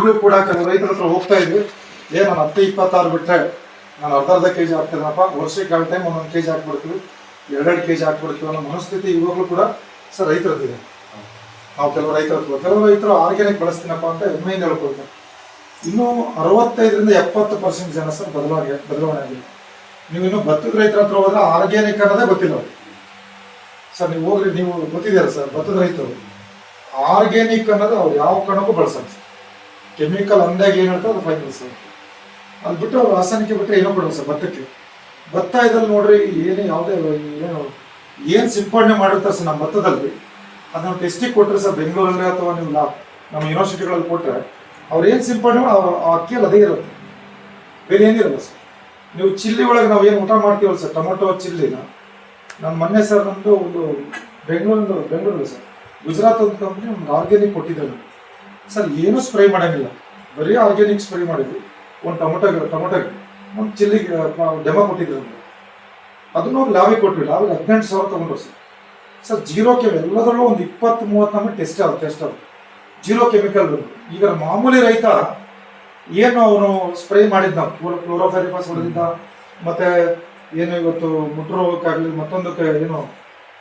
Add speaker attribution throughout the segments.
Speaker 1: ಈಗಲೂ ಕೂಡ ಕೆಲವು ರೈತರ ಹತ್ರ ಹೋಗ್ತಾ ಇದ್ವಿ, ನಾನು 10-26 ಬಿಟ್ರೆ ನಾನು ಅರ್ಧ ಕೆಜಿ ಹಾಕ್ತಿದ್ದೀನಪ್ಪ, ವರ್ಷಕ್ಕೆ 2 ಟೈಮ್ 1 ಕೆಜಿ ಹಾಕ್ಬಿಡ್ತೀವಿ, 2 ಕೆಜಿ ಹಾಕ್ಬಿಡ್ತೀವಿ ಅನ್ನೋ ಮನಸ್ಥಿತಿ ಇವಾಗಲೂ ಕೂಡ ಸರ್ ರೈತರದ್ದಿದೆ. ನಾವು ಕೆಲವು ರೈತರು ಆರ್ಗ್ಯಾನಿಕ್ ಬಳಸ್ತೀನಪ್ಪ ಅಂತ ಹೆಮ್ಮೆಯಿಂದ ಹೇಳ್ಕೊಳ್ತಾರೆ. ಇನ್ನೂ 65-70% ಜನ ಸರ್ ಬದಲಾವಣೆ ಆಗಿದೆ. ನೀವು ಇನ್ನೂ ಭತ್ತದ ರೈತರ ಹತ್ರ ಹೋದ್ರೆ ಆರ್ಗ್ಯಾನಿಕ್ ಅನ್ನೋದೇ ಗೊತ್ತಿಲ್ಲ ಅವ್ರಿಗೆ ಸರ್. ನೀವು ಹೋಗ್ರಿ, ನೀವು ಗೊತ್ತಿದ್ದೀರ ಸರ್, ಭತ್ತದ ರೈತರು ಆರ್ಗ್ಯಾನಿಕ್ ಅನ್ನೋದು ಅವ್ರು ಯಾವ ಕಾರಣಕ್ಕೂ ಬಳಸಲ್ಲ ಸರ್. ಕೆಮಿಕಲ್ ಅಂದಾಗ ಏನು ಹೇಳ್ತಾರೆ ಅದು ಫೈನಲ್ ಸರ್. ಅದು ಬಿಟ್ಟು ಅವ್ರು ರಾಸಾಯನಿಕ ಬಿಟ್ಟರೆ ಏನೋ ಕೊಡೋದು ಸರ್ ಭತ್ತಕ್ಕೆ. ಭತ್ತ ಇದ್ರಲ್ಲಿ ನೋಡ್ರಿ ಯಾವುದೇ ಏನು ಸಿಂಪಡಣೆ ಮಾಡಿರ್ತಾರೆ ಸರ್ ನಮ್ಮ ಭತ್ತದಲ್ಲಿ, ಅದನ್ನು ಟೆಸ್ಟಿಗೆ ಕೊಟ್ಟರೆ ಸರ್ ಬೆಂಗಳೂರಲ್ಲಿ ಅಥವಾ ನೀವು ನಮ್ಮ ಯೂನಿವರ್ಸಿಟಿಗಳಲ್ಲಿ ಕೊಟ್ಟರೆ ಅವ್ರು ಏನು ಸಿಂಪಡಣೆ ಮಾಡಿ ಆ ಅಕ್ಕಿಯಲ್ಲಿ ಅದೇ ಇರುತ್ತೆ, ಬೇರೆ ಏನಿರಲ್ಲ ಸರ್. ನೀವು ಚಿಲ್ಲಿ ಒಳಗೆ ನಾವು ಏನು ಊಟ ಮಾಡ್ತೀವಲ್ಲ ಸರ್, ಟೊಮೊಟೊ ಚಿಲ್ಲಿನ, ನಾನು ಮೊನ್ನೆ ಸರ್ ನಮ್ಮದು ಒಂದು ಬೆಂಗಳೂರಲ್ಲಿ ಸರ್ ಗುಜರಾತ್ ಒಂದು ಕಂಪ್ನಿ ಒಂದು ಆರ್ಗ್ಯಾನಿಕ್ ಕೊಟ್ಟಿದ್ದಾರೆ ಸರ್. ಏನೂ ಸ್ಪ್ರೇ ಮಾಡೋಂಗಿಲ್ಲ, ಬರೀ ಆರ್ಗ್ಯಾನಿಕ್ ಸ್ಪ್ರೇ ಮಾಡಿದ್ವಿ. ಒಂದು ಟೊಮೊಟೊಗೆ ಒಂದು ಚಿಲ್ಲಿಗೆ ಡೆಮೋ ಕೊಟ್ಟಿದ್ರು, ಅದನ್ನು ಲಾವಿಗೆ ಕೊಟ್ವಿ. ಲಾವಿಗೆ 18,000 ತೊಗೊಂಡ್ರು ಸರ್. ಸರ್ ಜೀರೋ ಎಲ್ಲದರಲ್ಲೂ ಒಂದು 20-30 ನಮಗೆ ಟೆಸ್ಟ್ ಆಗುತ್ತೆ, ಜೀರೋ ಕೆಮಿಕಲ್. ಈಗ ಮಾಮೂಲಿ ರೈತ ಏನು ಅವನು ಸ್ಪ್ರೇ ಮಾಡಿದ್ದ, ಕ್ಲೋರೋಫೈರಿಫಾಸ್ ಹೊಡೆದಿದ್ದ, ಮತ್ತೆ ಏನು ಇವತ್ತು ಮುಟ್ರೋಗಕ್ಕಾಗಲಿ ಮತ್ತೊಂದಕ್ಕೆ ಏನು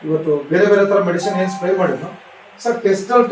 Speaker 1: ಇವತ್ತು ಬೇರೆ ಥರ ಮೆಡಿಸಿನ್ ಏನು ಸ್ಪ್ರೇ ಮಾಡಿದ್ನು ಸರ್, ಟೆಸ್ಟಲ್ಲಿ